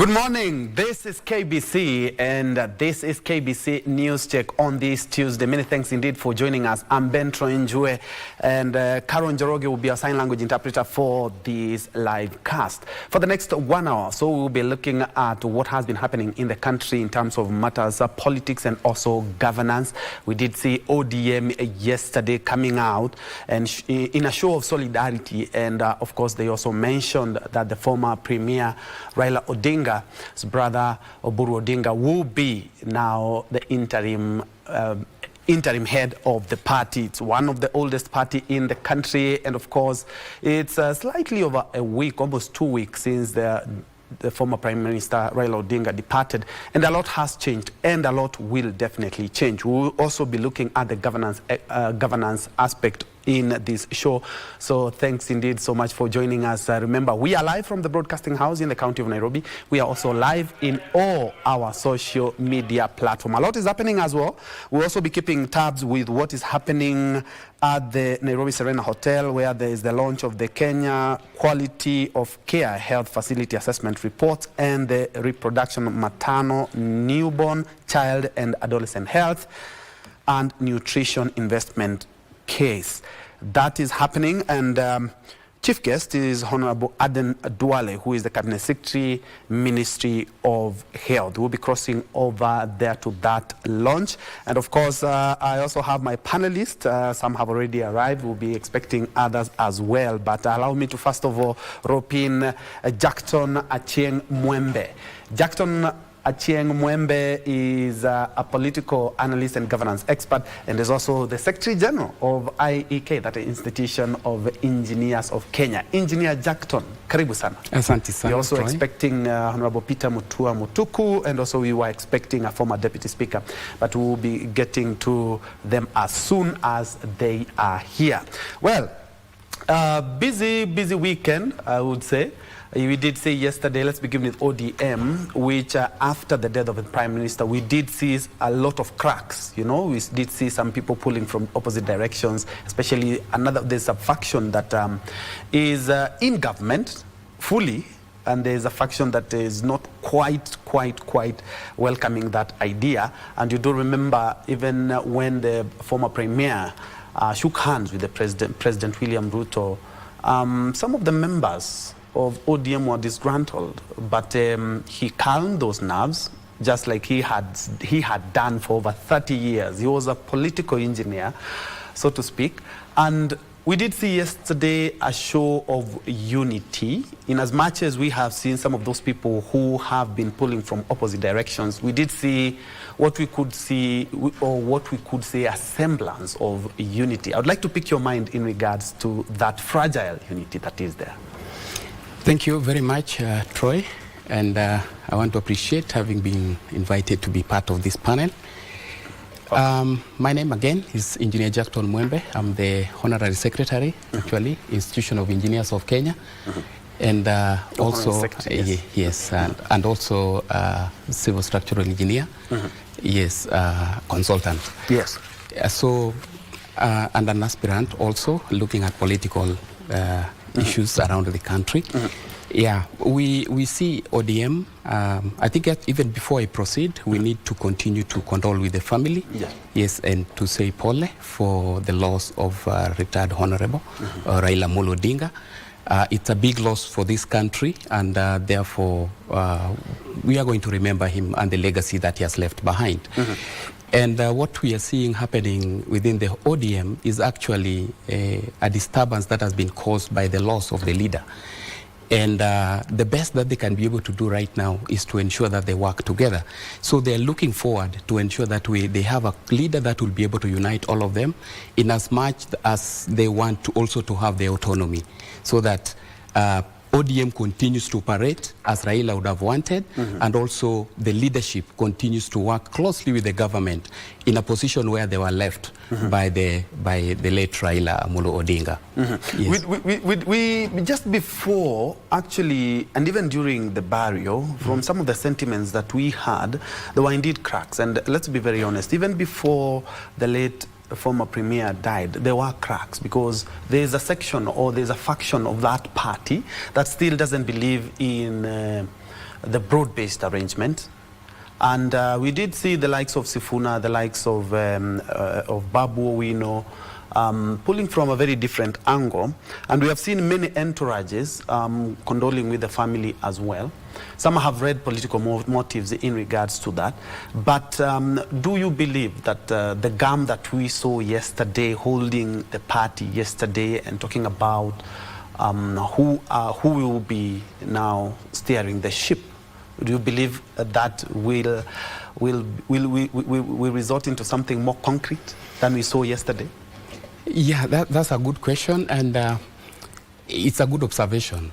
Good morning. This is KBC and this is KBC News Check on this Tuesday. Many thanks indeed for joining us. I'm Ben Troinjue and Karen Njoroge will be our sign language interpreter for this live cast. For the next 1 hour, so we'll be looking at what has been happening in the country in terms of matters of politics and also governance. We did see ODM yesterday coming out and in a show of solidarity, and of course they also mentioned that the former Premier Raila Odinga's brother Oburu Odinga will be now the interim head of the party. It's one of the oldest party in the country, and of course it's slightly over a week, almost 2 weeks since the former Prime Minister Raila Odinga departed, and a lot has changed and a lot will definitely change. We will also be looking at the governance aspect in this show. So thanks indeed so much for joining us. Remember, we are live from the Broadcasting House in the county of Nairobi. We are also live in all our social media platforms. A lot is happening as well. We'll also be keeping tabs with what is happening at the Nairobi Serena Hotel, where there is the launch of the Kenya Quality of Care Health Facility Assessment Report and the Reproduction, Maternal, Newborn, Child and Adolescent Health and Nutrition Investment Case. That is happening, and chief guest is Honorable Aden Duale, who is the Cabinet Secretary, Ministry of Health. We'll be crossing over there to that launch. And of course, I also have my panelists. Some have already arrived. We'll be expecting others as well. But allow me to first of all rope in Jackton Achieng Mwembe. Jackton Achieng Mwembe is a political analyst and governance expert, and is also the Secretary General of IEK, that is Institution of Engineers of Kenya. Engineer Jackton, karibu sana. Asante sana. We're also expecting Honorable Peter Mutua Mutuku, and also we were expecting a former Deputy Speaker, but we will be getting to them as soon as they are here. Well, busy weekend, I would say. We did say yesterday, let's begin with ODM, which after the death of the Prime Minister, we did see a lot of cracks. You know, we did see some people pulling from opposite directions, especially there's a faction that is in government fully, and there's a faction that is not quite welcoming that idea. And you do remember, even when the former Premier shook hands with the President William Ruto, some of the members of ODM were disgruntled, but he calmed those nerves, just like he had done for over 30 years. He was a political engineer, so to speak. And we did see yesterday a show of unity. In as much as we have seen some of those people who have been pulling from opposite directions, we did see what we could say a semblance of unity. I would like to pick your mind in regards to that fragile unity that is there. Thank you very much, Troy, and I want to appreciate having been invited to be part of this panel. My name again is Engineer Jackton Mwembe. I'm the Honorary Secretary, actually, Institution of Engineers of Kenya, and also yes, and also civil structural engineer, yes, consultant. Yes. So and an aspirant also looking at political issues around the country. Yeah, we see ODM. I think even before I proceed, we need to continue to condole with the family. Yes, and to say pole for the loss of retired Honorable Raila Odinga. It's a big loss for this country, and therefore we are going to remember him and the legacy that he has left behind. And what we are seeing happening within the ODM is actually a disturbance that has been caused by the loss of the leader. And the best that they can be able to do right now is to ensure that they work together. So they're looking forward to ensure that they have a leader that will be able to unite all of them, in as much as they want to also to have their autonomy, so that ODM continues to operate as Raila would have wanted, and also the leadership continues to work closely with the government in a position where they were left by the late Raila Odinga. Yes. We just before, actually, and even during the burial, from some of the sentiments that we had, there were indeed cracks. And let's be very honest, even before the late former premier died, there were cracks, because there's a section or there's a faction of that party that still doesn't believe in the broad-based arrangement. And we did see the likes of Sifuna, the likes of Babu Owino, pulling from a very different angle. And we have seen many entourages condoling with the family as well. Some have read political motives in regards to that. But do you believe that the GAM that we saw yesterday, holding the party yesterday and talking about who will be now steering the ship, do you believe that will result into something more concrete than we saw yesterday? Yeah, that's a good question, and it's a good observation.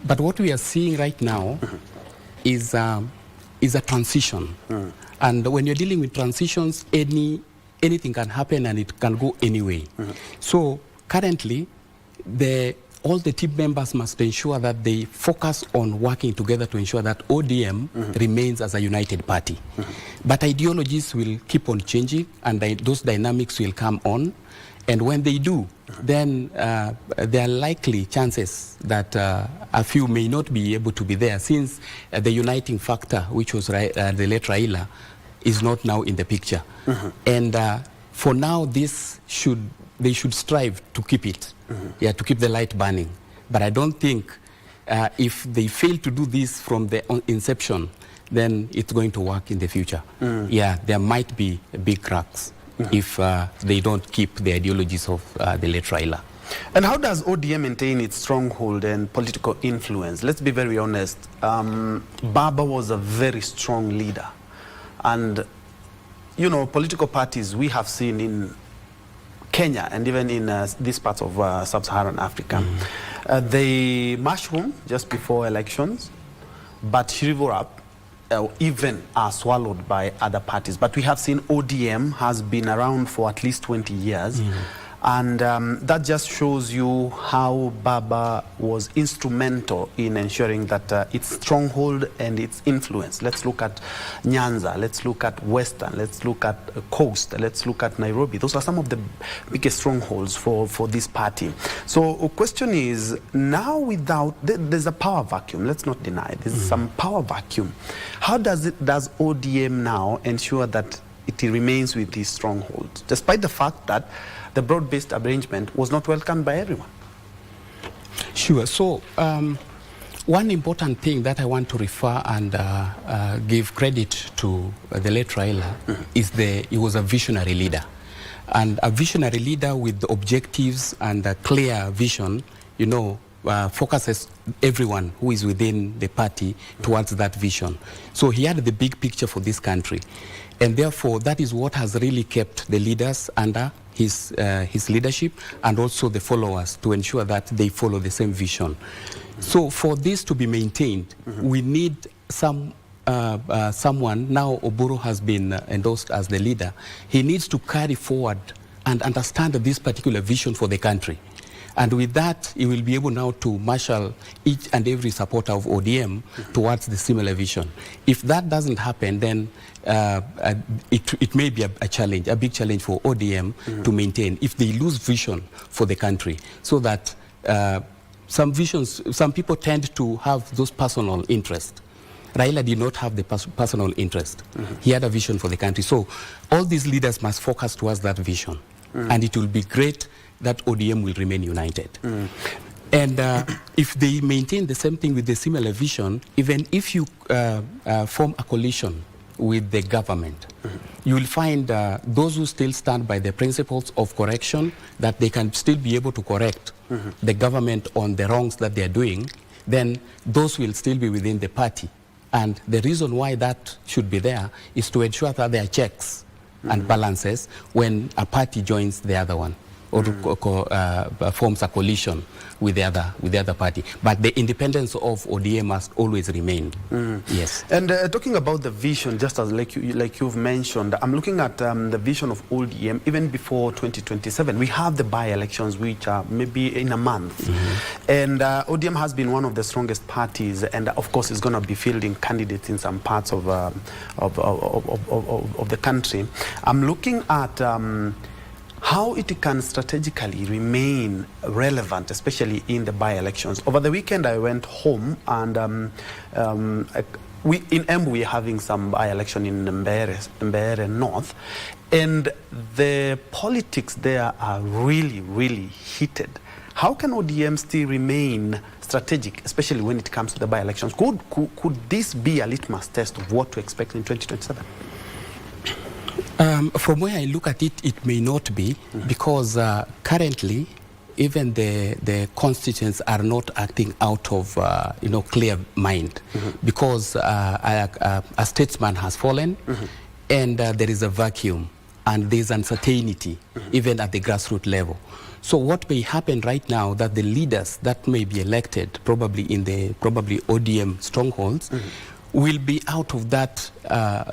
But what we are seeing right now is a transition. And when you're dealing with transitions, anything can happen and it can go any way. So currently, all the team members must ensure that they focus on working together to ensure that ODM remains as a united party. But ideologies will keep on changing, and those dynamics will come on. And when they do, then there are likely chances that a few may not be able to be there, since the uniting factor, which was the late Raila, is not now in the picture. And for now, they should strive to keep it, to keep the light burning. But I don't think if they fail to do this from the inception, then it's going to work in the future. Yeah, there might be big cracks if they don't keep the ideologies of the late Raila. And how does ODM maintain its stronghold and political influence? Let's be very honest. Baba was a very strong leader. And, you know, political parties we have seen in Kenya and even in these parts of sub-Saharan Africa, they mushroom just before elections, but shrivel up, even are swallowed by other parties. But we have seen ODM has been around for at least 20 years. And that just shows you how Baba was instrumental in ensuring that its stronghold and its influence. Let's look at Nyanza, let's look at Western, let's look at Coast, let's look at Nairobi. Those are some of the biggest strongholds for this party. So the question is, now there's a power vacuum, let's not deny it. There's some power vacuum. How does ODM now ensure that it remains with these strongholds, despite the fact that the broad-based arrangement was not welcomed by everyone? Sure. So one important thing that I want to refer and give credit to the late Raila is he was a visionary leader. And a visionary leader with the objectives and a clear vision, you know, focuses everyone who is within the party towards that vision. So he had the big picture for this country. And therefore, that is what has really kept the leaders under his leadership, and also the followers, to ensure that they follow the same vision. So for this to be maintained, we need someone. Now Oburu has been endorsed as the leader. He needs to carry forward and understand this particular vision for the country. And with that, he will be able now to marshal each and every supporter of ODM towards the similar vision. If that doesn't happen, then it may be a challenge, a big challenge for ODM to maintain, if they lose vision for the country. So that some people tend to have those personal interests. Raila did not have the personal interest. He had a vision for the country. So all these leaders must focus towards that vision. And it will be great that ODM will remain united. And if they maintain the same thing with the similar vision, even if you form a coalition with the government, you will find those who still stand by the principles of correction, that they can still be able to correct the government on the wrongs that they are doing, then those will still be within the party. And the reason why that should be there is to ensure that there are checks and balances when a party joins the other one, or forms a coalition with the other party. But the independence of ODM must always remain. Yes. And talking about the vision, just as like you've mentioned, I'm looking at the vision of ODM even before 2027. We have the by-elections, which are maybe in a month. And ODM has been one of the strongest parties, and of course is going to be fielding candidates in some parts of the country. I'm looking at how it can strategically remain relevant, especially in the by-elections. Over the weekend, I went home and in Embu, we're having some by-election in Mbeere North, and the politics there are really, really heated. How can ODM still remain strategic, especially when it comes to the by-elections? Could this be a litmus test of what to expect in 2027? From where I look at it, it may not be, because currently, even the constituents are not acting out of clear mind, because a statesman has fallen, and there is a vacuum, and there is uncertainty, even at the grassroots level. So what may happen right now, that the leaders that may be elected, probably in the ODM strongholds, will be out of that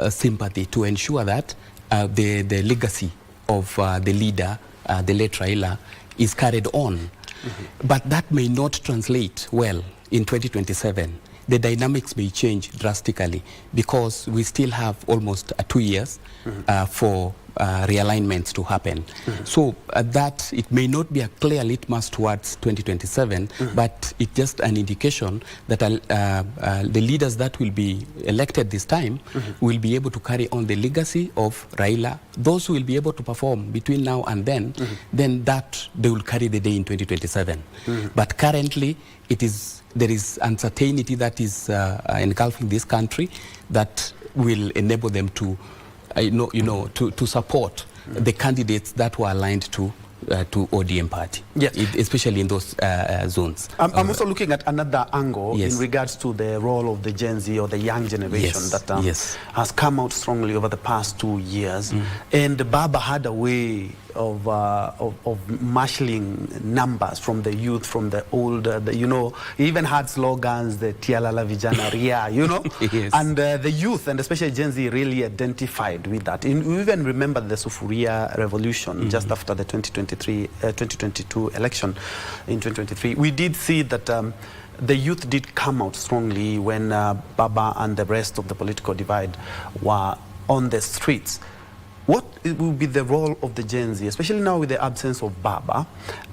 sympathy to ensure that the legacy of the leader, the late Raila, is carried on. But that may not translate well in 2027. The dynamics may change drastically, because we still have almost 2 years for realignments to happen. So that it may not be a clear litmus towards 2027, but it's just an indication that the leaders that will be elected this time will be able to carry on the legacy of Raila. Those who will be able to perform between now and then that they will carry the day in 2027. But currently, there is uncertainty that is engulfing this country that will enable them to to support the candidates that were aligned to ODM party, yes, especially in those zones. I'm also looking at another angle in regards to the role of the Gen Z or the young generation that has come out strongly over the past 2 years. And Baba had a way of marshalling numbers from the youth, from the older, he even had slogans, the Tialala Vijana Ria, and the youth, and especially Gen Z, really identified with that. And we even remember the Sufuria revolution just after the 2022 election in 2023. We did see that the youth did come out strongly when Baba and the rest of the political divide were on the streets. What will be the role of the Gen Z, especially now with the absence of Baba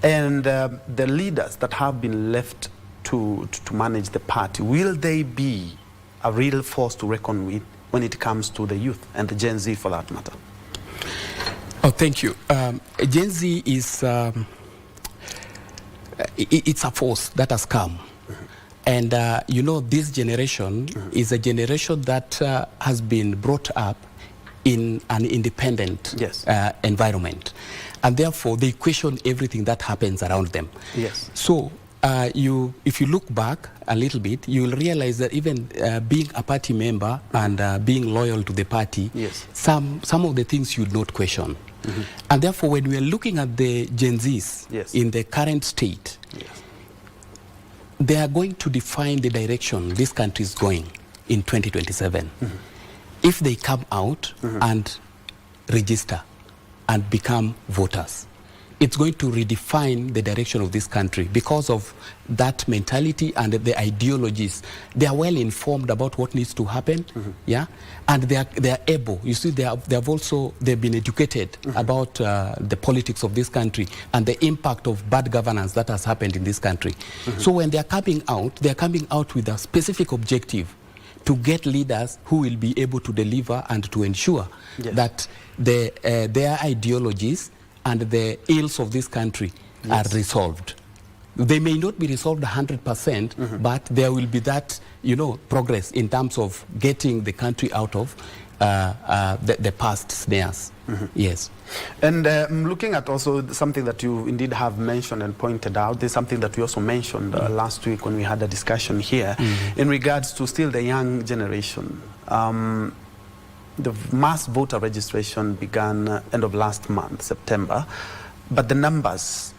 and the leaders that have been left to manage the party? Will they be a real force to reckon with when it comes to the youth and the Gen Z, for that matter? Oh, thank you. Gen Z is it's a force that has come. And this generation is a generation that has been brought up in an independent environment, and therefore they question everything that happens around them. Yes. So if you look back a little bit, you will realize that even being a party member and being loyal to the party, some of the things you would not question. And therefore, when we are looking at the Gen Zs in the current state, they are going to define the direction this country is going in 2027. If they come out and register and become voters, it's going to redefine the direction of this country because of that mentality and the ideologies. They are well informed about what needs to happen, and they are able. You see, they've been educated about the politics of this country and the impact of bad governance that has happened in this country. So when they are coming out with a specific objective to get leaders who will be able to deliver and to ensure that their ideologies and the ills of this country are resolved. They may not be resolved 100%, but there will be that, progress in terms of getting the country out of the past snares. Yes. And looking at also something that you indeed have mentioned and pointed out, there's something that we also mentioned last week when we had a discussion here in regards to still the young generation. The mass voter registration began end of last month, September, but the numbers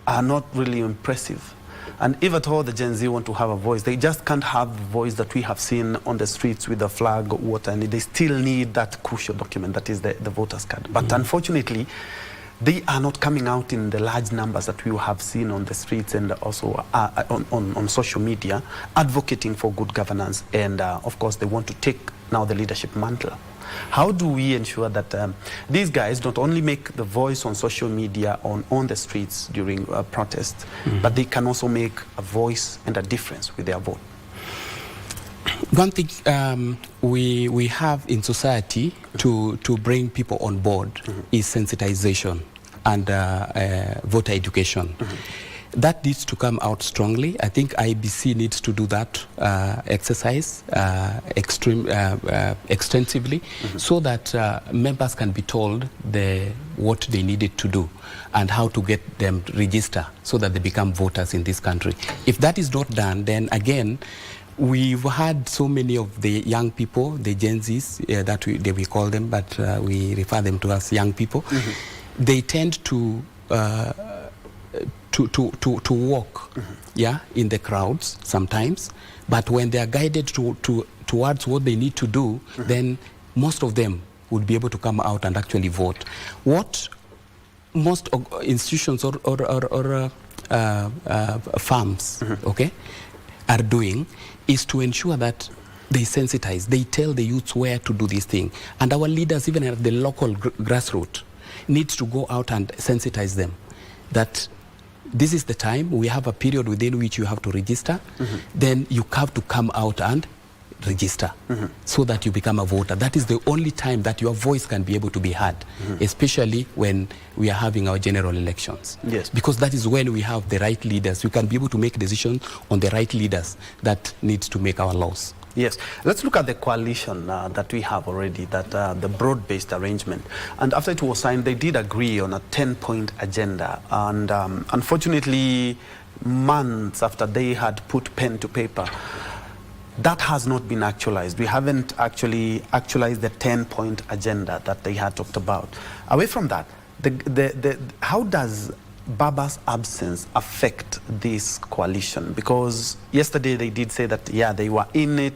are not really impressive. And if at all the Gen Z want to have a voice, they just can't have the voice that we have seen on the streets with the flag, water, and they still need that crucial document that is the voter's card. But unfortunately, they are not coming out in the large numbers that we have seen on the streets and also on social media, advocating for good governance. And of course, they want to take now the leadership mantle. How do we ensure that these guys not only make the voice on social media, on the streets during protests, but they can also make a voice and a difference with their vote? One thing we have in society to bring people on board is sensitization and voter education. That needs to come out strongly. I think IBC needs to do that exercise extensively, so that members can be told what they needed to do and how to get them register so that they become voters in this country. If that is not done, then again, we've had so many of the young people, the Gen Zs, that we call them, but we refer them to as young people. They tend to walk, in the crowds sometimes, but when they are guided towards what they need to do, then most of them would be able to come out and actually vote. What most institutions or farms, are doing is to ensure that they sensitize, they tell the youths where to do this thing. And our leaders, even at the local grassroots, needs to go out and sensitize them that this is the time, we have a period within which you have to register, then you have to come out and register so that you become a voter. That is the only time that your voice can be able to be heard, especially when we are having our general elections. Yes. Because that is when we have the right leaders. We can be able to make decisions on the right leaders that needs to make our laws. Yes. Let's look at the coalition that we have already, that the broad-based arrangement. And after it was signed, they did agree on a 10-point agenda. And unfortunately, months after they had put pen to paper, that has not been actualized. We haven't actually actualized the 10-point agenda that they had talked about. Away from that, how does Baba's absence affect this coalition? Because yesterday they did say that, they were in it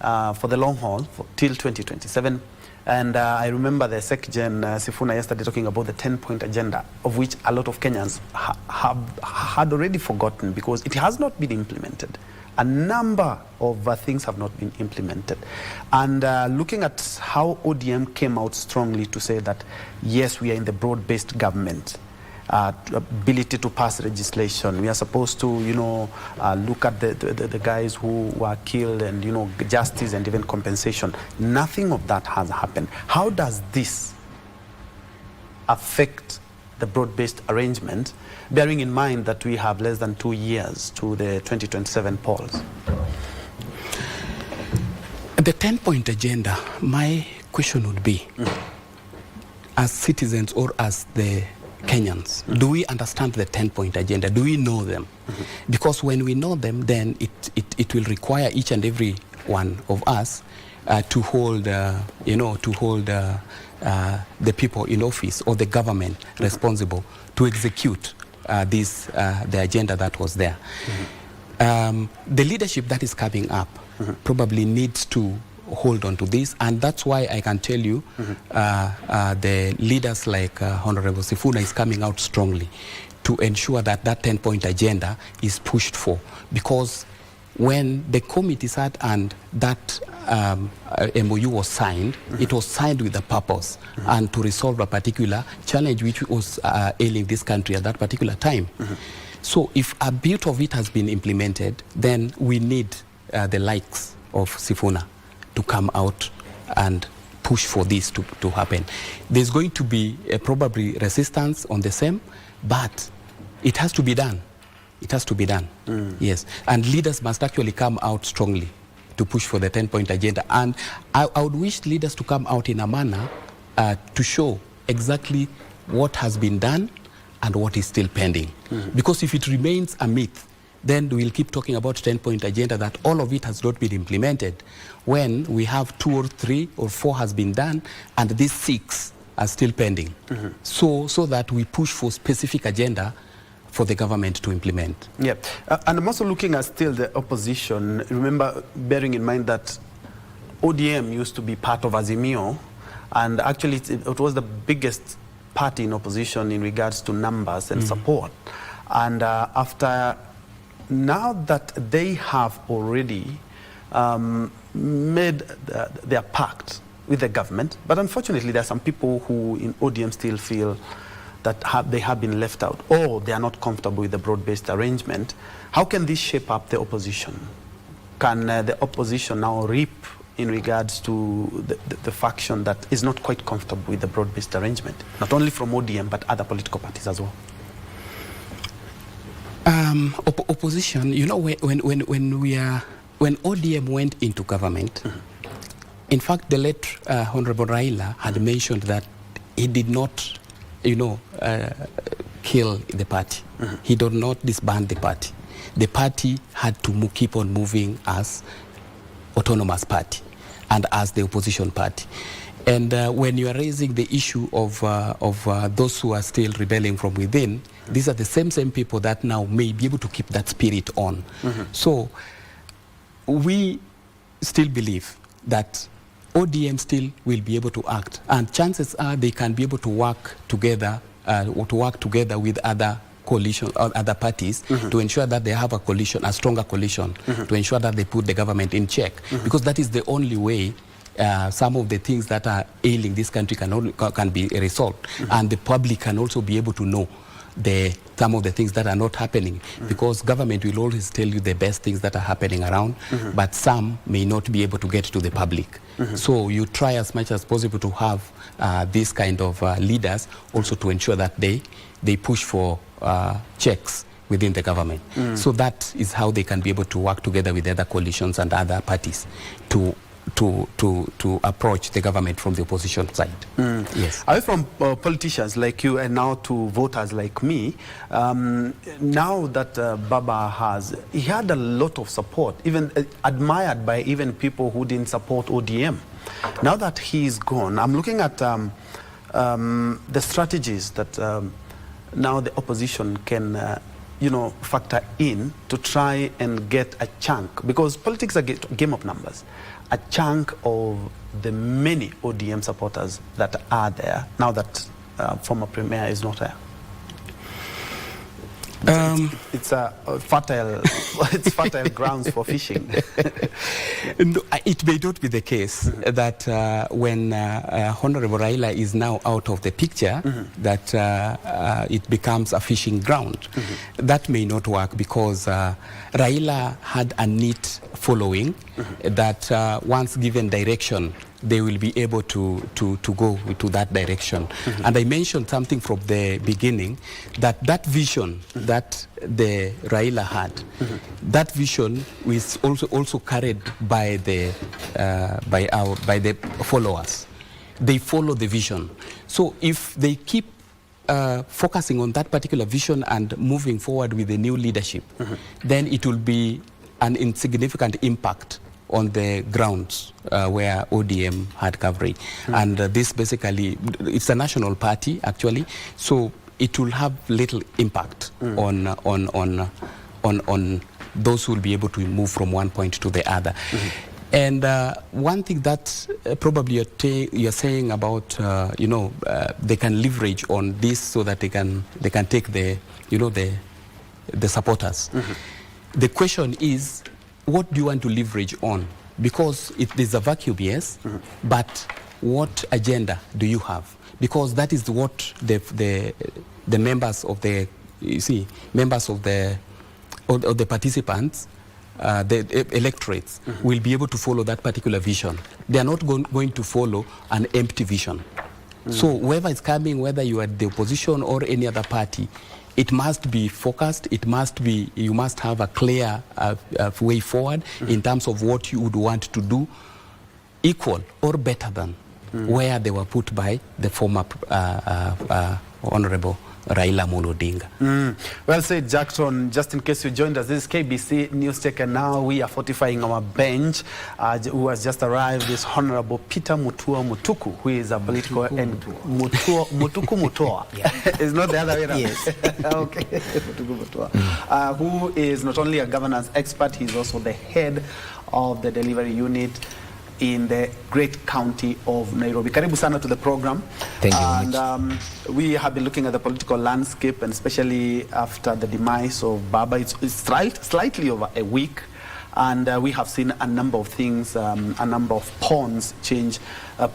for the long haul till 2027. And I remember the SecGen Sifuna yesterday talking about the 10-point agenda, of which a lot of Kenyans had already forgotten because it has not been implemented. A number of things have not been implemented. And looking at how ODM came out strongly to say that, yes, we are in the broad-based government, ability to pass legislation. We are supposed to, look at the guys who were killed and, justice and even compensation. Nothing of that has happened. How does this affect the broad-based arrangement, bearing in mind that we have less than 2 years to the 2027 polls? The 10-point agenda, my question would be, as citizens or as the Kenyans, do we understand the 10-point agenda? Do we know them? Because when we know them, then it will require each and every one of us to hold, the people in office or the government responsible to execute the agenda that was there. The leadership that is coming up probably needs to hold on to this, and that's why I can tell you the leaders like Honorable Sifuna is coming out strongly to ensure that that 10-point agenda is pushed for, because when the committee sat and that MOU was signed, it was signed with a purpose and to resolve a particular challenge which was ailing this country at that particular time. So if a bit of it has been implemented, then we need the likes of Sifuna to come out and push for this to happen. There's going to be probably resistance on the same, but it has to be done. It has to be done, yes. And leaders must actually come out strongly to push for the 10-point agenda. And I would wish leaders to come out in a manner to show exactly what has been done and what is still pending. Because if it remains a myth, then we'll keep talking about 10-point agenda that all of it has not been implemented, when we have 2 or 3 or 4 has been done and these 6 are still pending. So that we push for specific agenda for the government to implement. Yeah, and I'm also looking at still the opposition. Remember, bearing in mind that ODM used to be part of Azimio, and actually it was the biggest party in opposition in regards to numbers and support. And after now that they have already made their pact with the government, but unfortunately there are some people who in ODM still feel that they have been left out, or they are not comfortable with the broad-based arrangement. How can this shape up the opposition? Can the opposition now reap in regards to the faction that is not quite comfortable with the broad-based arrangement, not only from ODM but other political parties as well? Opposition, you know, when ODM went into government, in fact, the late Honorable Raila had mentioned that he did not, you know, kill the party. He did not disband the party. The party had to keep on moving as autonomous party and as the opposition party. And when you are raising the issue of those who are still rebelling from within, these are the same people that now may be able to keep that spirit on. So we still believe that ODM still will be able to act, and chances are they can be able to work together, with other coalition or other parties to ensure that they have a coalition, a stronger coalition, to ensure that they put the government in check, because that is the only way some of the things that are ailing this country can be resolved, and the public can also be able to know some of the things that are not happening, because government will always tell you the best things that are happening around, but some may not be able to get to the public. So you try as much as possible to have these kind of leaders also to ensure that they push for checks within the government. So that is how they can be able to work together with other coalitions and other parties to approach the government from the opposition side. Yes. Away from politicians like you and now to voters like me, now that Baba he had a lot of support, even admired by even people who didn't support ODM. Now that he's gone, I'm looking at the strategies that now the opposition can you know, factor in to try and get a chunk, because politics is a game of numbers, a chunk of the many ODM supporters that are there now that former premier is not there. It's a fertile, it's fertile grounds for fishing. No, it may not be the case that when Honorable Raila is now out of the picture, that it becomes a fishing ground. That may not work, because Raila had a neat following that once given direction, they will be able to go to that direction. And I mentioned something from the beginning, that vision that the Raila had, that vision is also carried by the followers. They follow the vision. So if they keep focusing on that particular vision and moving forward with the new leadership, then it will be an insignificant impact on the grounds where ODM had coverage. And this basically, it's a national party actually, so it will have little impact on those who will be able to move from one point to the other. And one thing that probably you're saying about, you know, they can leverage on this so that they can take the, you know, the supporters. The question is, what do you want to leverage on? Because there's a vacuum, yes, but what agenda do you have? Because that is what the members of the, you see, members of the participants, the electorates, will be able to follow that particular vision. They are not going to follow an empty vision. So whoever is coming, whether you are the opposition or any other party, it must be focused, it must be, you must have a clear way forward in terms of what you would want to do, equal or better than where they were put by the former Honorable Raila Odinga. Well said, Jackson. Just in case you joined us, this is KBC News Check, and now we are fortifying our bench. Who has just arrived is Honorable Peter Mutuku, who is a political and Mutuku. It's not the other way around. Yes. Okay. Mutuku Mutua, who is not only a governance expert, he's also the head of the delivery unit in the great county of Nairobi. Karibu sana to the program. Thank you very much. And we have been looking at the political landscape, and especially after the demise of Baba. It's slightly over a week And we have seen a number of things, a number of pawns change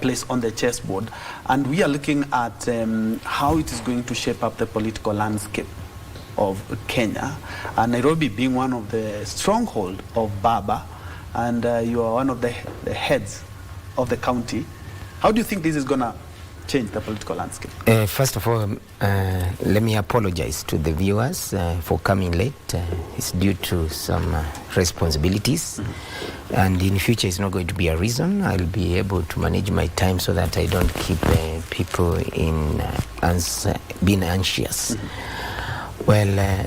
place on the chessboard. And we are looking at how it is going to shape up the political landscape of Kenya. And Nairobi being one of the stronghold of Baba, and you are one of the heads of the county. How do you think this is going to change the political landscape? First of all, let me apologize to the viewers for coming late. It's due to some responsibilities. And in future, it's not going to be a reason. I'll be able to manage my time so that I don't keep people in being anxious. Well,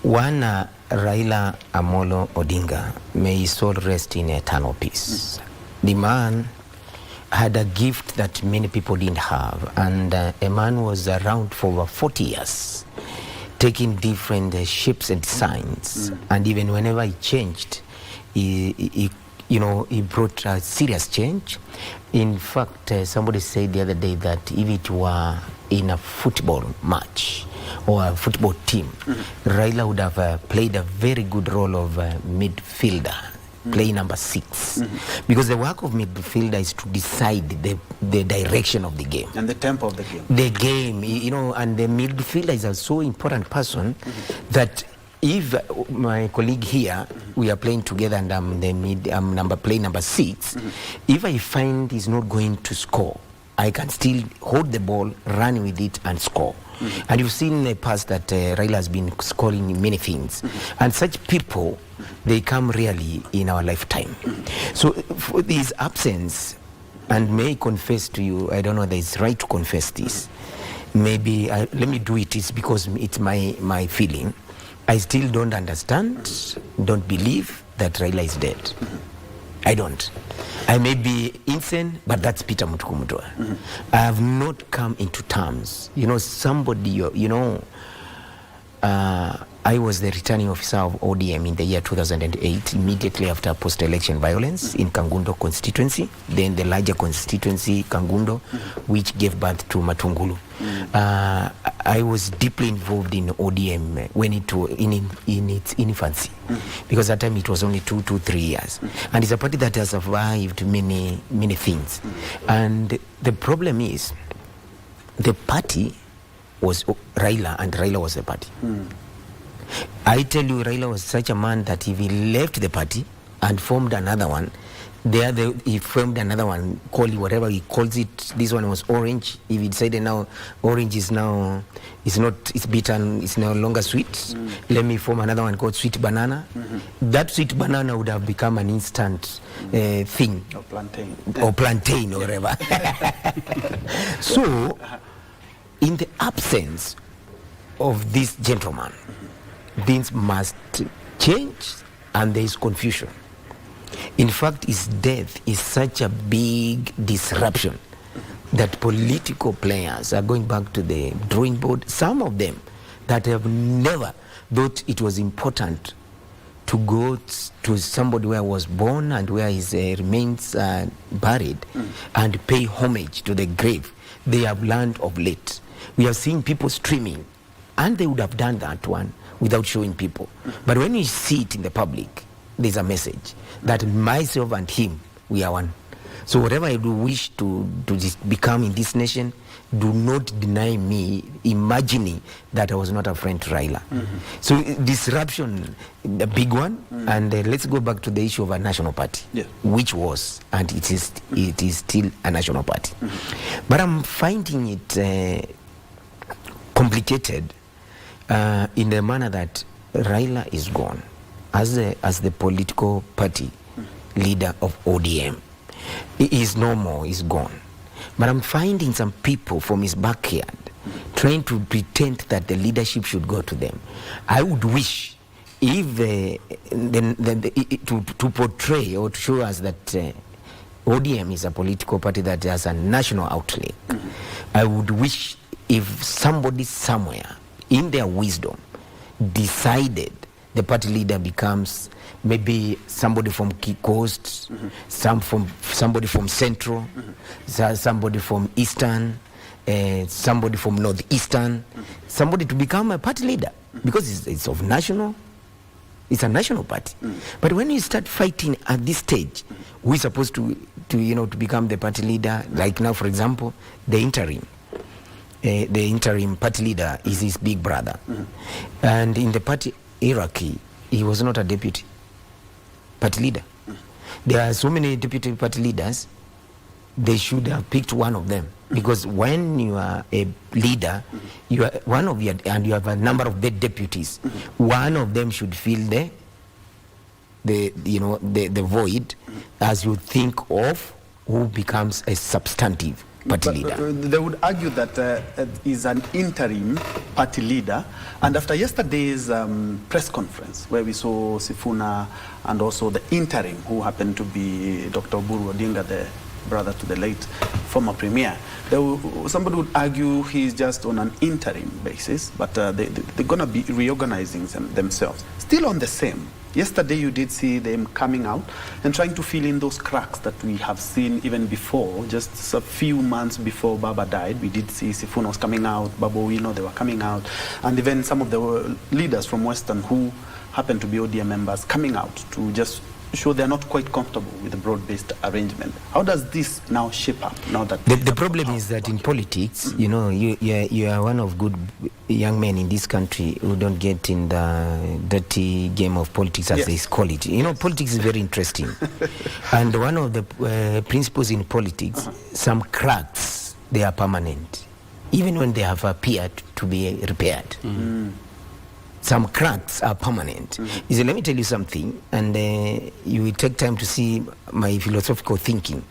one, Raila Amolo Odinga, may his soul rest in eternal peace. The man had a gift that many people didn't have, and a man was around for over 40 years, taking different shapes and designs, and even whenever he changed, he brought a serious change. In fact, somebody said the other day that if it were in a football match or a football team, Raila would have played a very good role of midfielder, playing number 6, because the work of midfielder is to decide the direction of the game and the tempo of the game. The game, and the midfielder is a so important person that if my colleague here, we are playing together and I'm playing number 6, if I find he's not going to score, I can still hold the ball, run with it, and score. And you've seen in the past that Raila has been scoring many things. And such people, they come rarely in our lifetime. So for his absence, and may I confess to you, I don't know that it's right to confess this. Maybe, let me do it, it's because it's my feeling. I still don't understand, don't believe that Raila is dead. I don't. I may be insane, but that's Peter Mutukumutwa. I have not come into terms. I was the returning officer of ODM in the year 2008, immediately after post-election violence in Kangundo constituency, then the larger constituency, Kangundo, which gave birth to Matungulu. I was deeply involved in ODM when it was in its infancy, because at that time it was only 3 years. And it's a party that has survived many things. And the problem is, the party was Raila, and Raila was the party. I tell you, Raila was such a man that if he left the party and formed another one, he formed another one, call it whatever he calls it. This one was orange. If he decided now orange is now, it's bitter, it's no longer sweet, let me form another one called sweet banana. That sweet banana would have become an instant thing. Or plantain or whatever. So, in the absence of this gentleman, things must change, and there is confusion. In fact, his death is such a big disruption that political players are going back to the drawing board. Some of them that have never thought it was important to go to somebody where I was born and where his remains are buried and pay homage to the grave, they have learned of late. We have seen people streaming, and they would have done that one without showing people. But when you see it in the public, there's a message that myself and him, we are one. So whatever I do wish to become in this nation, do not deny me imagining that I was not a friend to Raila. So disruption, the big one, and let's go back to the issue of a national party, which was, and it is still a national party. But I'm finding it complicated in the manner that Raila is gone as the political party leader of ODM. He is no more, he's gone. But I'm finding some people from his backyard trying to pretend that the leadership should go to them. I would wish if to portray or to show us that ODM is a political party that has a national outlay. I would wish if somebody somewhere in their wisdom decided the party leader becomes maybe somebody from Coast, somebody from Central, somebody from Eastern, somebody from Northeastern, somebody to become a party leader, because it's of national It's a national party. But when you start fighting at this stage, who is supposed to become the party leader? Like now, for example, the interim party leader is his big brother. And in the party hierarchy, he was not a deputy party leader. There are so many deputy party leaders, they should have picked one of them. Because when you are a leader, you are one of your, and you have a number of deputies, one of them should fill the void as you think of who becomes a substantive party leader. They would argue that is an interim party leader, and after yesterday's press conference where we saw Sifuna and also the interim, who happened to be Dr. Odinga, the brother to the late former premier, somebody would argue he's just on an interim basis, but they're going to be reorganizing themselves. Still on the same. Yesterday you did see them coming out and trying to fill in those cracks that we have seen even before. Just a few months before Baba died, we did see Sifuna was coming out, Babu Wino, they were coming out, and even some of the leaders from Western who happen to be ODM members coming out to just show they're not quite comfortable with the broad-based arrangement. How does this now shape up now that the problem is that in politics, you are one of good young men in this country who don't get in the dirty game of politics, as they call it. Politics is very interesting. And one of the principles in politics, some cracks, they are permanent, even when they have appeared to be repaired. Some cracks are permanent. Let me tell you something, and you will take time to see my philosophical thinking.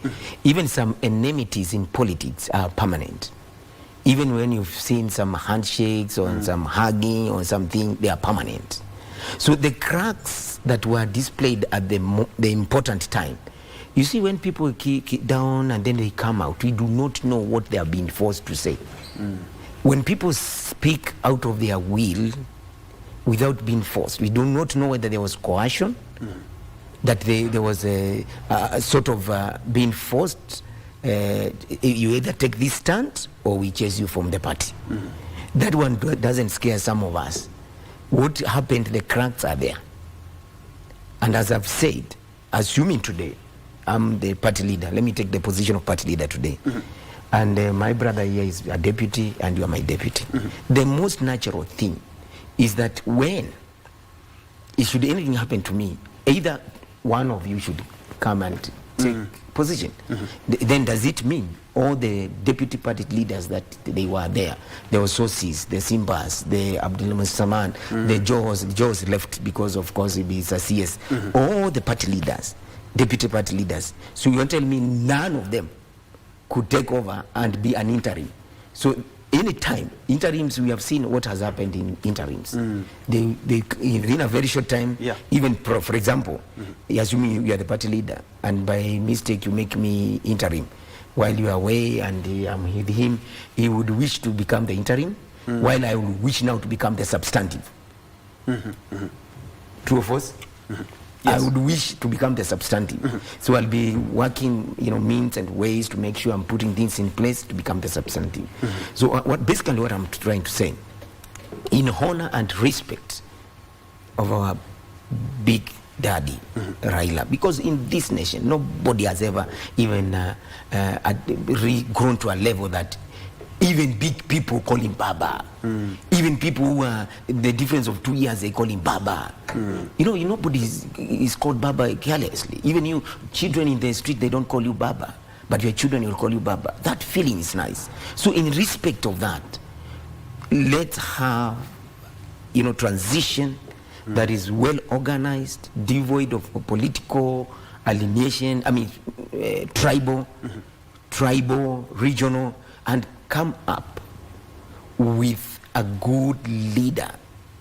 Even some enmities in politics are permanent. Even when you've seen some handshakes or some hugging or something, they are permanent. So the cracks that were displayed at the important time, you see, when people kick down and then they come out, we do not know what they are being forced to say. When people speak out of their will, without being forced, we do not know whether there was coercion, that there was a sort of being forced. You either take this stand or we chase you from the party. That one doesn't scare some of us. What happened, the cracks are there. And as I've said, assuming today I'm the party leader, let me take the position of party leader today, and my brother here is a deputy and you are my deputy. The most natural thing is that when should anything happen to me, either one of you should come and take position. Then does it mean all the deputy party leaders that they were there, the Ososis, the Simbas, the Abdul Saman, the Joes left because of course it is a CS, all the party leaders, deputy party leaders. So you want to tell me none of them could take over and be an interim? So any time, interims, we have seen what has happened in interims. They in a very short time, even for example, assuming you are the party leader, and by mistake you make me interim, while you are away and I'm with him, he would wish to become the interim, while I would wish now to become the substantive. True or false? Yes. I would wish to become the substantive. So I'll be working, means and ways to make sure I'm putting things in place to become the substantive. So basically what I'm trying to say, in honor and respect of our big daddy, Raila, because in this nation, nobody has ever even grown to a level that even big people call him Baba. Even people who are the difference of 2 years, they call him Baba. Nobody is called Baba carelessly. Even you children in the street, they don't call you Baba, but your children will call you Baba. That feeling is nice. So in respect of that, let's have transition that is well organized, devoid of political alienation. Tribal, regional, and come up with a good leader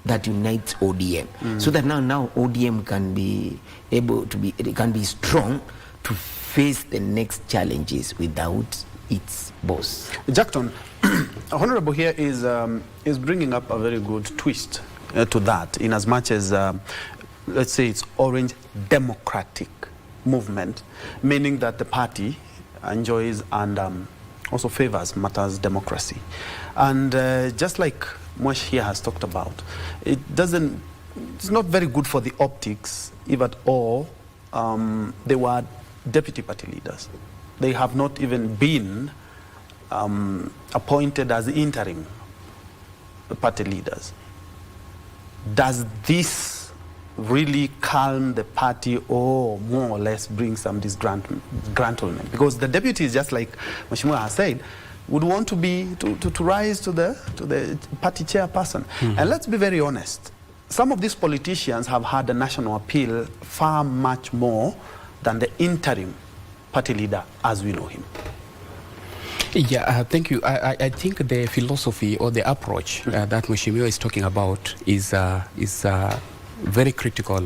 that unites ODM, so that now ODM can be able to be strong to face the next challenges without its boss. Jackton, Honorable here is bringing up a very good twist to that, in as much as let's say it's Orange Democratic Movement, meaning that the party enjoys and also favors matters democracy. And just like Mosh here has talked about, it doesn't it's not very good for the optics, if at all. They were deputy party leaders. They have not even been appointed as interim party leaders. Does this really calm the party or more or less bring some disgruntlement? Because the deputies, just like Mheshimiwa has said, would want to be to rise to the party chairperson. And let's be very honest, some of these politicians have had a national appeal far much more than the interim party leader as we know him. Yeah, thank you. I think the philosophy or the approach that Mheshimiwa is talking about is a very critical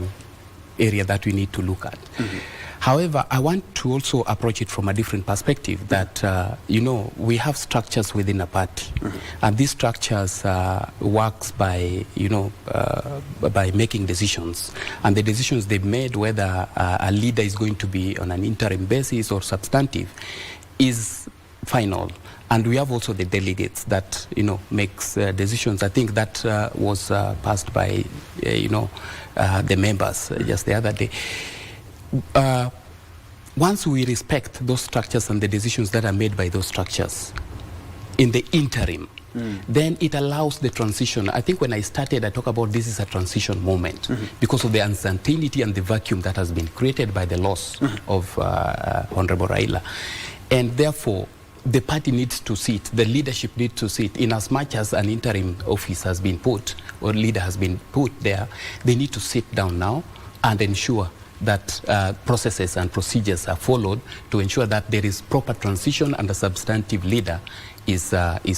area that we need to look at. However, I want to also approach it from a different perspective that, you know, we have structures within a party, and these structures works by, you know, by making decisions. And the decisions they've made, whether a leader is going to be on an interim basis or substantive, is final. And we have also the delegates that, you know, makes decisions. I think that was passed by, you know, the members just the other day. Once we respect those structures and the decisions that are made by those structures in the interim, then it allows the transition. I think when I started, I talked about this is a transition moment because of the uncertainty and the vacuum that has been created by the loss of Honorable Raila. And therefore, the party needs to sit, the leadership needs to sit, in as much as an interim office has been put, or leader has been put there, they need to sit down now and ensure that processes and procedures are followed to ensure that there is proper transition and a substantive leader is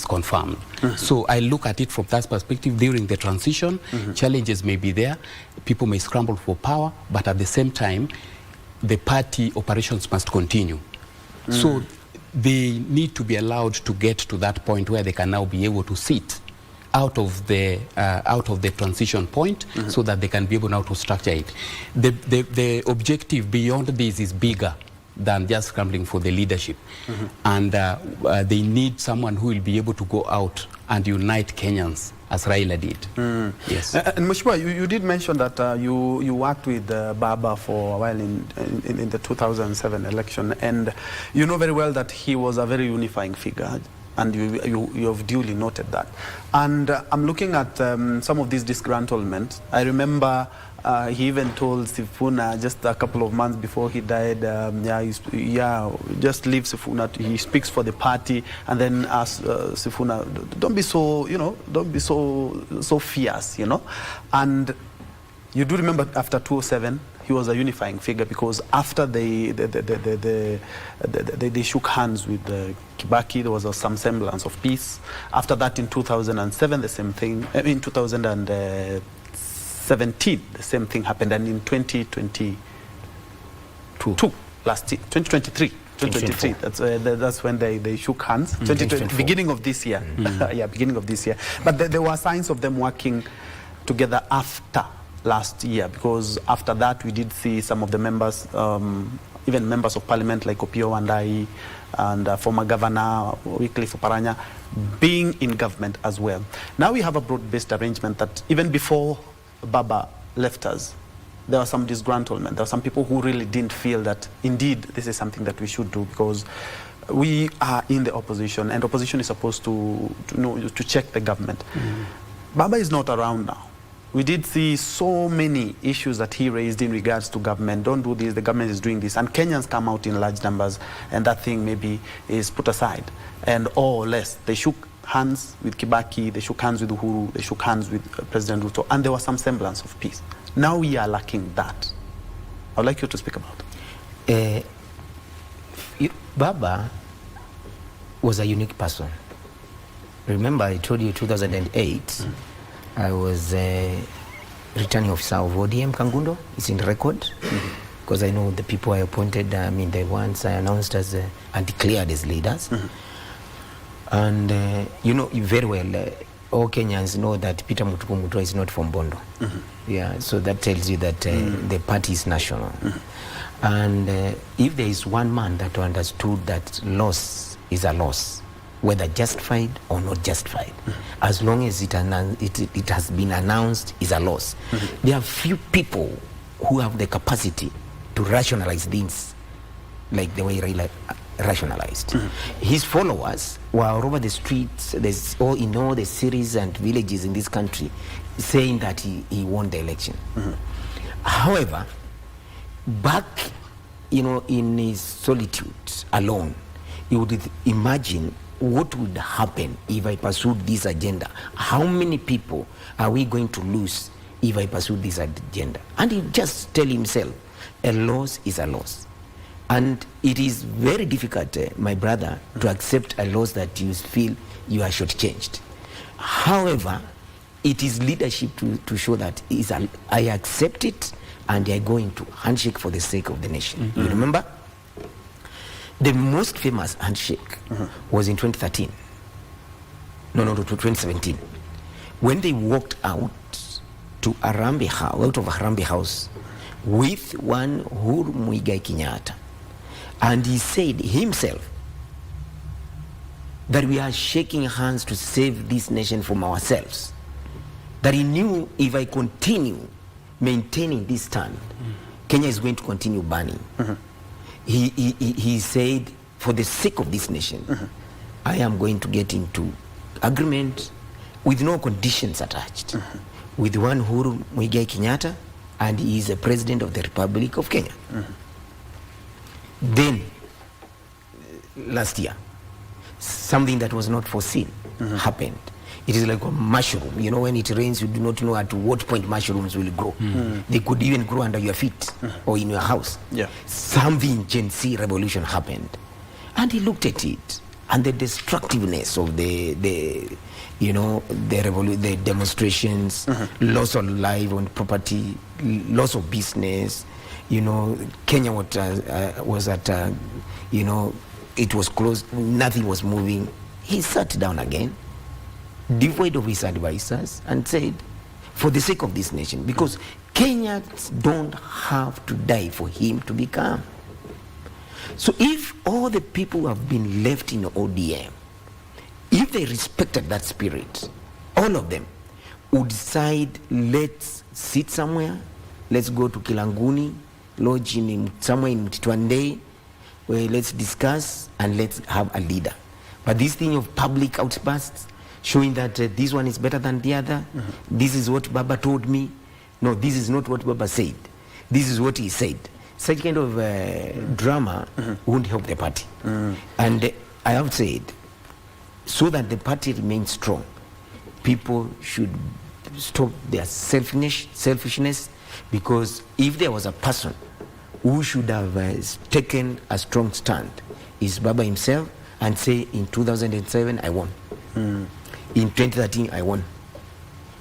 confirmed. So I look at it from that perspective. During the transition, challenges may be there, people may scramble for power, but at the same time, the party operations must continue. So they need to be allowed to get to that point where they can now be able to sit out of the transition point so that they can be able now to structure it. The objective beyond this is bigger than just scrambling for the leadership. And they need someone who will be able to go out and unite Kenyans as Raila did. Yes. And Mheshimiwa, you did mention that you worked with Baba for a while in the 2007 election, and you know very well that he was a very unifying figure, and you have duly noted that. And I'm looking at some of these disgruntlement. I remember he even told Sifuna just a couple of months before he died, just leave Sifuna. He speaks for the party, and then asked Sifuna, don't be so, you know, don't be so fierce, you know. And you do remember after 2007, he was a unifying figure, because after they shook hands with Kibaki, there was some semblance of peace. After that, in 2007, the same thing. In 2017, the same thing happened, and in 2023, that's when they shook hands. Beginning of this year, yeah, beginning of this year. But there were signs of them working together after last year, because after that we did see some of the members, even members of parliament like Opiyo Wandayi and former governor Wycliffe Oparanya, being in government as well. Now we have a broad-based arrangement that even before Baba left us, there was some disgruntlement. There were some people who really didn't feel that indeed this is something that we should do, because we are in the opposition, and opposition is supposed to check the government. Baba is not around now. We did see so many issues that he raised in regards to government. Don't do this, the government is doing this. And Kenyans come out in large numbers, and that thing maybe is put aside. And or less, they shook hands with Kibaki, they shook hands with Uhuru, they shook hands with President Ruto, and there was some semblance of peace. Now we are lacking that. I'd like you to speak about it. Baba was a unique person. Remember, I told you 2008, I was a returning officer of ODM Kangundo. It's in record, because I know the people I appointed, I mean the ones I announced as and declared as leaders. And you know very well, all Kenyans know that Peter Mutuku Mutua is not from Bondo. Yeah, so that tells you that the party is national. And if there is one man that understood that loss is a loss, whether justified or not justified. As long as it has been announced, is a loss. There are few people who have the capacity to rationalize things like the way Raila rationalized. His followers were all over the streets, in all the cities and villages in this country, saying that he won the election. However, back, in his solitude alone, he would imagine what would happen if I pursued this agenda. How many people are we going to lose if I pursue this agenda? And he just tell himself, a loss is a loss. And it is very difficult, my brother, to accept a loss that you feel you are shortchanged. However, it is leadership to show that I accept it and I go into handshake for the sake of the nation. You remember? The most famous handshake was in 2013. No, 2017. When they walked out to out of Harambee House with one Uhuru Muigai Kenyatta. And he said himself that we are shaking hands to save this nation from ourselves. That he knew if I continue maintaining this stand, Kenya is going to continue burning. He said, for the sake of this nation, I am going to get into agreement with no conditions attached with one Uhuru Muigai Kenyatta, and he is the President of the Republic of Kenya. Then, last year, something that was not foreseen happened. It is like a mushroom. When it rains, you do not know at what point mushrooms will grow. They could even grow under your feet or in your house. Something Gen Z revolution happened. And he looked at it, and the destructiveness of the demonstrations, loss of life and property, loss of business. Kenya was at, it was closed, nothing was moving. He sat down again, devoid of his advisors, and said, for the sake of this nation, because Kenyans don't have to die for him to become. So if all the people who have been left in ODM, if they respected that spirit, all of them would decide, let's sit somewhere, let's go to Kilanguni, lodge somewhere in Mtitwandei, where let's discuss and let's have a leader. But this thing of public outbursts, showing that this one is better than the other, this is what Baba told me, no, this is not what Baba said, this is what he said. Such kind of drama won't help the party. And I have said, so that the party remains strong, people should stop their selfishness, because if there was a person who should have taken a strong stand, is Baba himself, and say, in 2007 I won, in 2013 I won,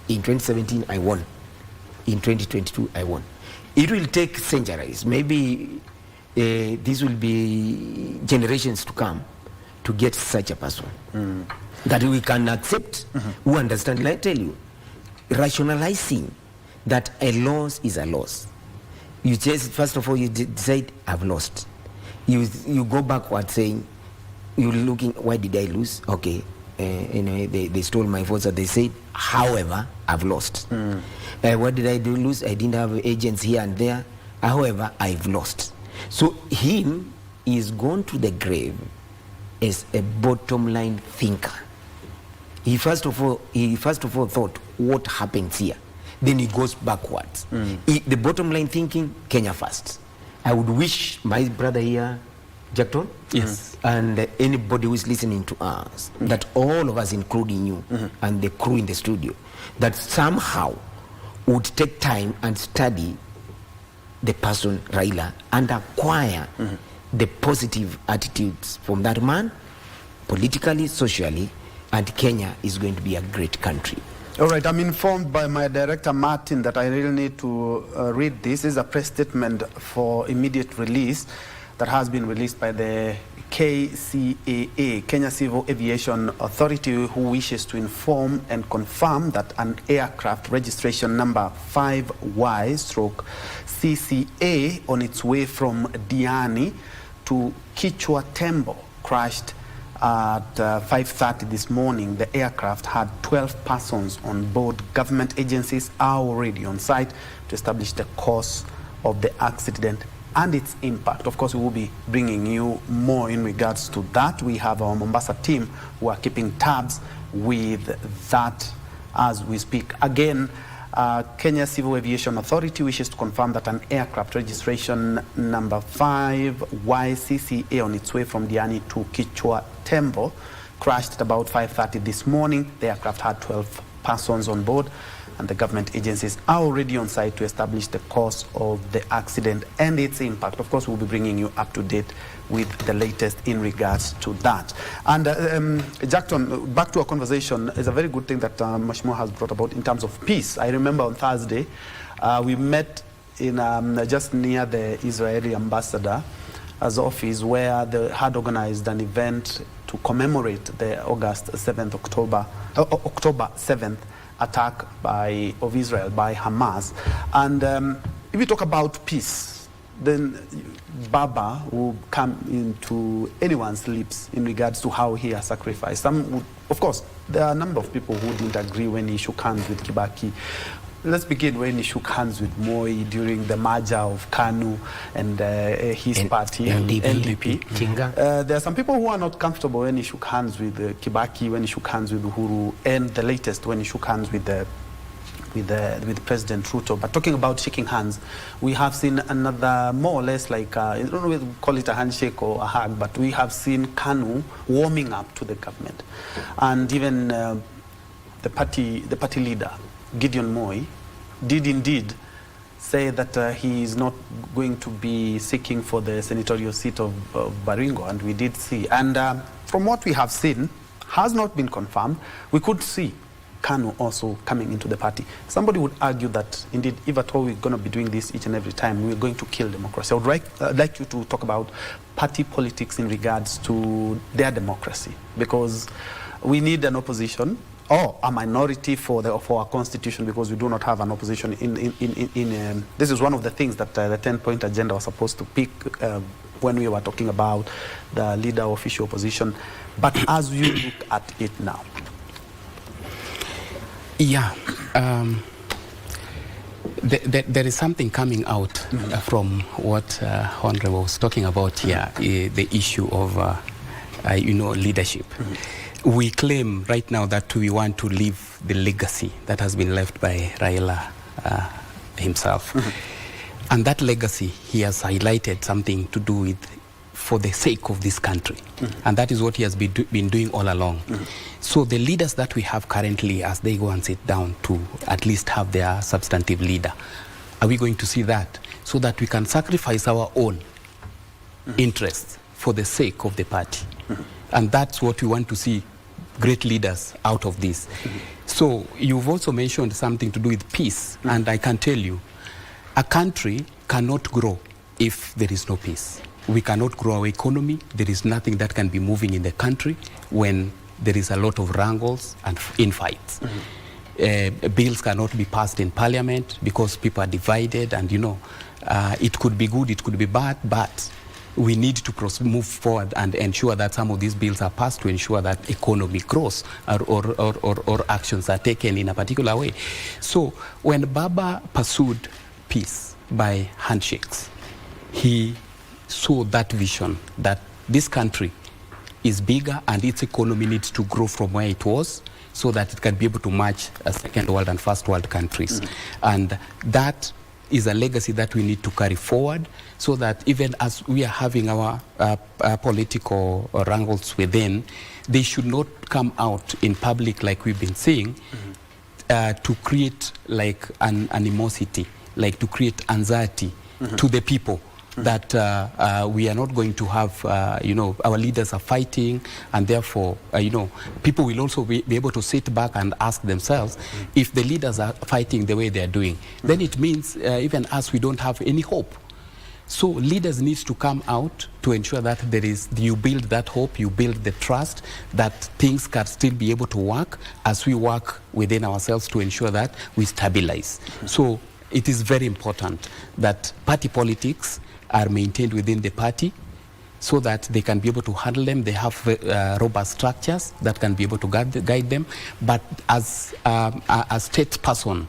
in 2017 I won, in 2022 I won. It will take centuries, maybe this will be generations to come, to get such a person that we can accept, who understand. Let me tell you, rationalizing that a loss is a loss. You just, first of all, you decide, I've lost. You go backward saying, you're looking, why did I lose? Okay, they stole my votes, and they said, however, I've lost. What did I lose? I didn't have agents here and there. However, I've lost. So him is gone to the grave as a bottom line thinker. He first of all thought, what happens here? Then he goes backwards. The bottom line thinking, Kenya first. I would wish my brother here, Jackton, yes, and anybody who is listening to us, that all of us, including you and the crew in the studio, that somehow would take time and study the person Raila and acquire the positive attitudes from that man, politically, socially, and Kenya is going to be a great country. All right, I'm informed by my director, Martin, that I really need to read this. This is a press statement for immediate release that has been released by the KCAA, Kenya Civil Aviation Authority, who wishes to inform and confirm that an aircraft registration number 5Y/CCA on its way from Diani to Kichwa Tembo crashed At 5:30 this morning, the aircraft had 12 persons on board. Government agencies are already on site to establish the cause of the accident and its impact. Of course, we will be bringing you more in regards to that. We have our Mombasa team who are keeping tabs with that as we speak. Again, Kenya Civil Aviation Authority wishes to confirm that an aircraft registration number 5 YCCA on its way from Diani to Kichwa Tembo crashed at about 5:30 this morning. The aircraft had 12 persons on board, and the government agencies are already on site to establish the cause of the accident and its impact. Of course, we'll be bringing you up to date with the latest in regards to that. And Jackton, back to our conversation, is a very good thing that Mheshimiwa has brought about in terms of peace. I remember on Thursday, we met in just near the Israeli ambassador's office, where they had organized an event to commemorate the October 7th attack of Israel by Hamas. And if you talk about peace, then Baba will come into anyone's lips in regards to how he has sacrificed. Some would, of course, there are a number of people who didn't agree when he shook hands with Kibaki. Let's begin when he shook hands with Moi during the merger of KANU and his party, NDP. There are some people who are not comfortable when he shook hands with Kibaki, when he shook hands with Uhuru, and the latest when he shook hands with President Ruto. But talking about shaking hands, we have seen another more or less like, I don't know whether we call it a handshake or a hug, but we have seen KANU warming up to the government. And even the party leader, Gideon Moi, did indeed say that he is not going to be seeking for the senatorial seat of Baringo, and we did see. And from what we have seen, has not been confirmed, we could see KANU also coming into the party. Somebody would argue that indeed, if at all we're going to be doing this each and every time, we're going to kill democracy. I would like you to talk about party politics in regards to their democracy, because we need an opposition or a minority for our constitution, because we do not have an opposition in this is one of the things that the 10-point agenda was supposed to pick when we were talking about the leader of official opposition. But as you look at it now, yeah, there is something coming out from what Honorable was talking about here, the issue of leadership. We claim right now that we want to leave the legacy that has been left by Raila himself. And that legacy, he has highlighted something to do with for the sake of this country. And that is what he has been doing all along. So the leaders that we have currently, as they go and sit down to at least have their substantive leader, are we going to see that? So that we can sacrifice our own interests for the sake of the party. And that's what we want to see, great leaders out of this. So you've also mentioned something to do with peace. And I can tell you, a country cannot grow if there is no peace. We cannot grow our economy. There is nothing that can be moving in the country when there is a lot of wrangles and infights. Bills cannot be passed in parliament because people are divided, and it could be good, it could be bad, but we need to move forward and ensure that some of these bills are passed to ensure that economy grows or actions are taken in a particular way. So when Baba pursued peace by handshakes, he saw that vision that this country is bigger and its economy needs to grow from where it was so that it can be able to match second world and first world countries. And that is a legacy that we need to carry forward, so that even as we are having our political wrangles within, they should not come out in public like we've been seeing to create like an animosity, like to create anxiety to the people. That we are not going to have, our leaders are fighting, and therefore, people will also be able to sit back and ask themselves, if the leaders are fighting the way they are doing, then it means even us, we don't have any hope. So leaders need to come out to ensure that you build that hope, you build the trust that things can still be able to work as we work within ourselves to ensure that we stabilize. So it is very important that party politics are maintained within the party, so that they can be able to handle them. They have robust structures that can be able to guide them. But as a state person,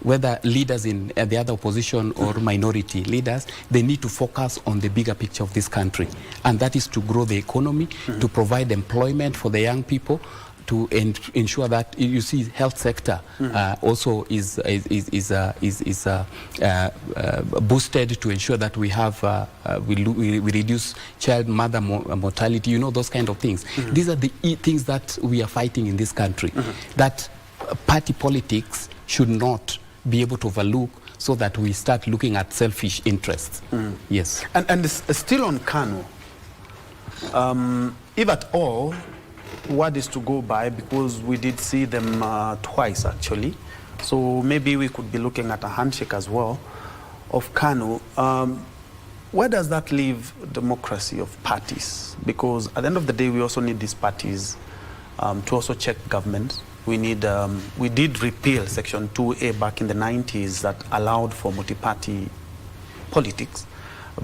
whether leaders in the other opposition or minority leaders, they need to focus on the bigger picture of this country. And that is to grow the economy, to provide employment for the young people, to ensure that, you see, health sector also is boosted to ensure that we have, we reduce child mother mortality, you know, those kind of things. These are the things that we are fighting in this country, that party politics should not be able to overlook, so that we start looking at selfish interests. Yes. And still on KANU, if at all, what is to go by, because we did see them twice actually, so maybe we could be looking at a handshake as well of KANU. Where does that leave democracy of parties? Because at the end of the day, we also need these parties to also check government. We did repeal Section 2A back in the 90s that allowed for multi-party politics.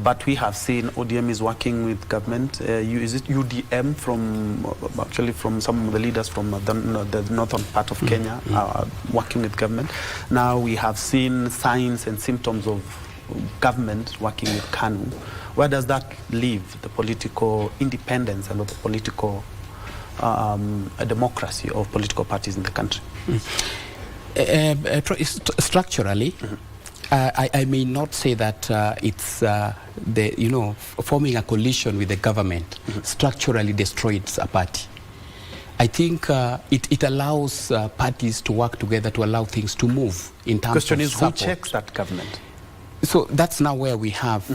But we have seen ODM is working with government. Is it UDM from some of the leaders from the northern part of Kenya working with government. Now we have seen signs and symptoms of government working with KANU. Where does that leave the political independence and the political democracy of political parties in the country? Structurally, I may not say that it's forming a coalition with the government structurally destroys a party. I think it allows parties to work together to allow things to move in terms Question of is, support. who checks that government? So that's now where we have,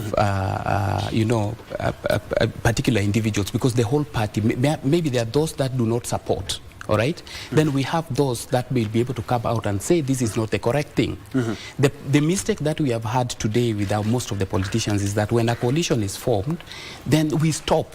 particular individuals, because the whole party, maybe there are those that do not support, all right? Then we have those that will be able to come out and say this is not the correct thing. The mistake that we have had today with most of the politicians is that when a coalition is formed, then we stop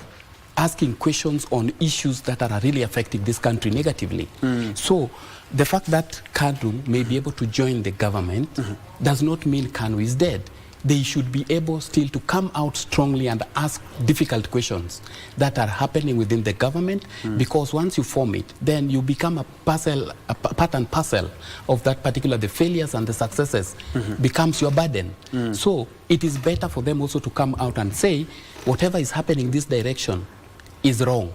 asking questions on issues that are really affecting this country negatively. So the fact that KANU may be able to join the government does not mean KANU is dead. They should be able still to come out strongly and ask difficult questions that are happening within the government, because once you form it, then you become a part and parcel of that particular, the failures and the successes becomes your burden. So it is better for them also to come out and say, whatever is happening in this direction is wrong.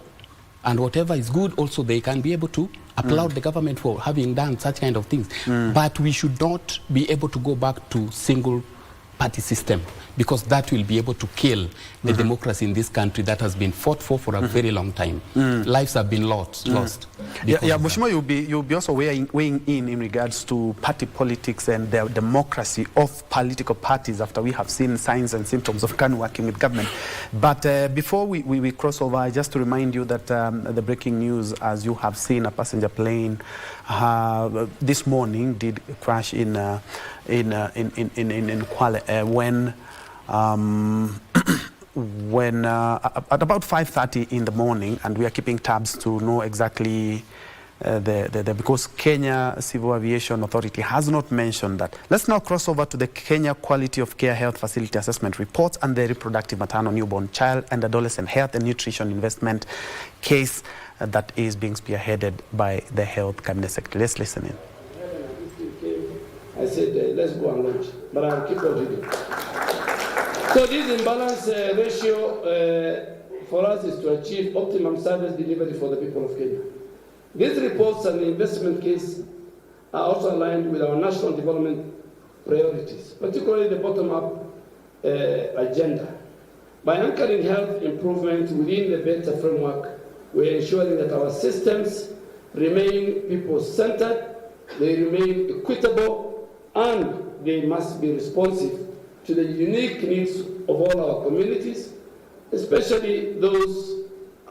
And whatever is good, also they can be able to applaud the government for having done such kind of things. But we should not be able to go back to single party system, because that will be able to kill the democracy in this country that has been fought for a very long time. Lives have been lost. Mheshimiwa, you'll be also weighing in regards to party politics and the democracy of political parties after we have seen signs and symptoms of KANU working with government. But before we cross over, just to remind you that the breaking news, as you have seen, a passenger plane this morning did crash in Kwale when at about 5:30 in the morning, and we are keeping tabs to know exactly because Kenya Civil Aviation Authority has not mentioned that. Let's now cross over to the Kenya Quality of Care Health Facility Assessment Reports and the Reproductive Maternal Newborn Child and Adolescent Health and Nutrition Investment case that is being spearheaded by the Health Cabinet Secretary. Let's listen in. I said, let's go and launch, but I'll keep on reading. So this imbalance ratio for us is to achieve optimum service delivery for the people of Kenya. These reports and the investment case are also aligned with our national development priorities, particularly the bottom-up agenda. By anchoring health improvement within the better framework, we're ensuring that our systems remain people-centered, they remain equitable, and they must be responsive to the unique needs of all our communities, especially those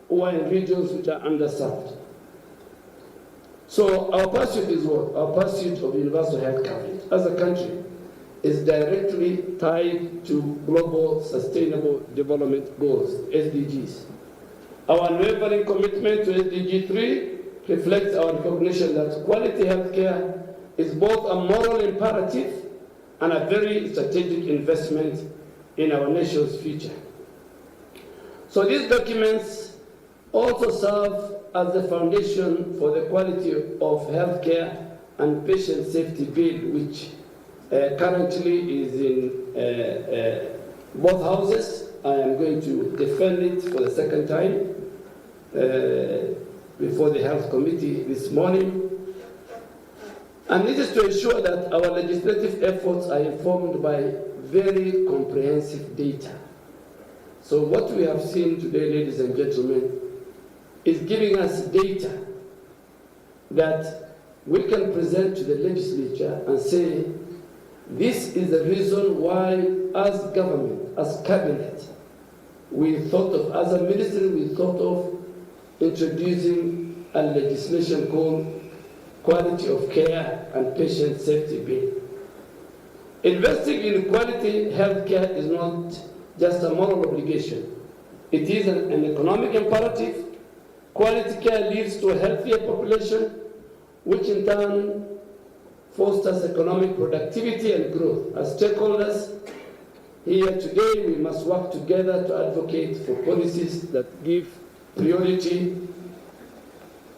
who are in regions which are underserved. So our pursuit is what? Our pursuit of universal health coverage as a country is directly tied to Global Sustainable Development Goals, SDGs. Our unwavering commitment to SDG 3 reflects our recognition that quality health care is both a moral imperative and a very strategic investment in our nation's future. So these documents also serve as the foundation for the quality of healthcare and patient safety bill, which currently is in both houses. I am going to defend it for the second time before the Health Committee this morning. And this is to ensure that our legislative efforts are informed by very comprehensive data. So what we have seen today, ladies and gentlemen, is giving us data that we can present to the legislature and say, this is the reason why, as government, as cabinet, we thought of, as a ministry, we thought of introducing a legislation called Quality of Care and Patient Safety Bill. Investing in quality healthcare is not just a moral obligation. It is an economic imperative. Quality care leads to a healthier population, which in turn fosters economic productivity and growth. As stakeholders here today, we must work together to advocate for policies that give priority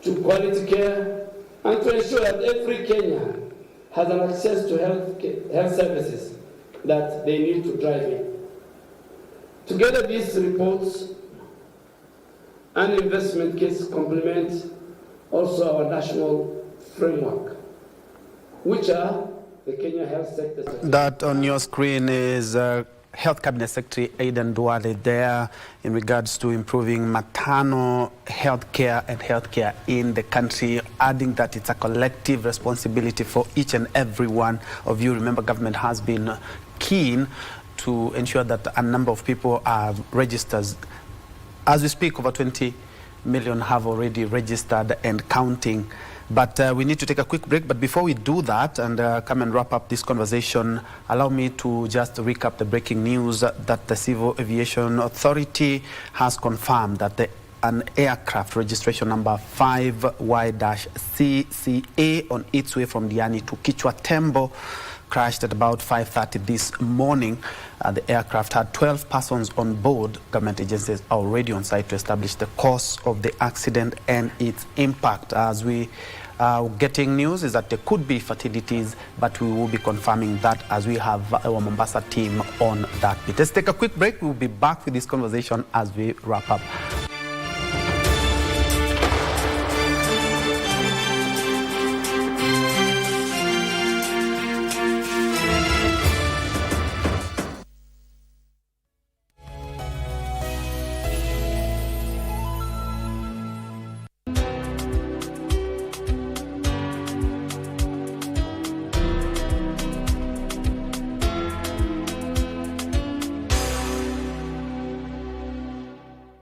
to quality care and to ensure that every Kenyan has an access to health services that they need to drive in. Together, these reports and investment case complement also our national framework, which are the Kenya Health Sector. That on your screen is Health Cabinet Secretary Aidan Duale there in regards to improving maternal health care and healthcare in the country, adding that it's a collective responsibility for each and every one of you. Remember, government has been keen to ensure that a number of people are registered. As we speak, over 20 million have already registered and counting. But we need to take a quick break. But before we do that and come and wrap up this conversation, allow me to just recap the breaking news that the Civil Aviation Authority has confirmed that an aircraft registration number 5Y-CCA on its way from Diani to Kichwa Tembo crashed at about 5:30 this morning. The aircraft had 12 persons on board. Government agencies are already on site to establish the cause of the accident and its impact. As we are getting news is that there could be fatalities, but we will be confirming that as we have our Mombasa team on that bit. Let's take a quick break. We'll be back with this conversation as we wrap up.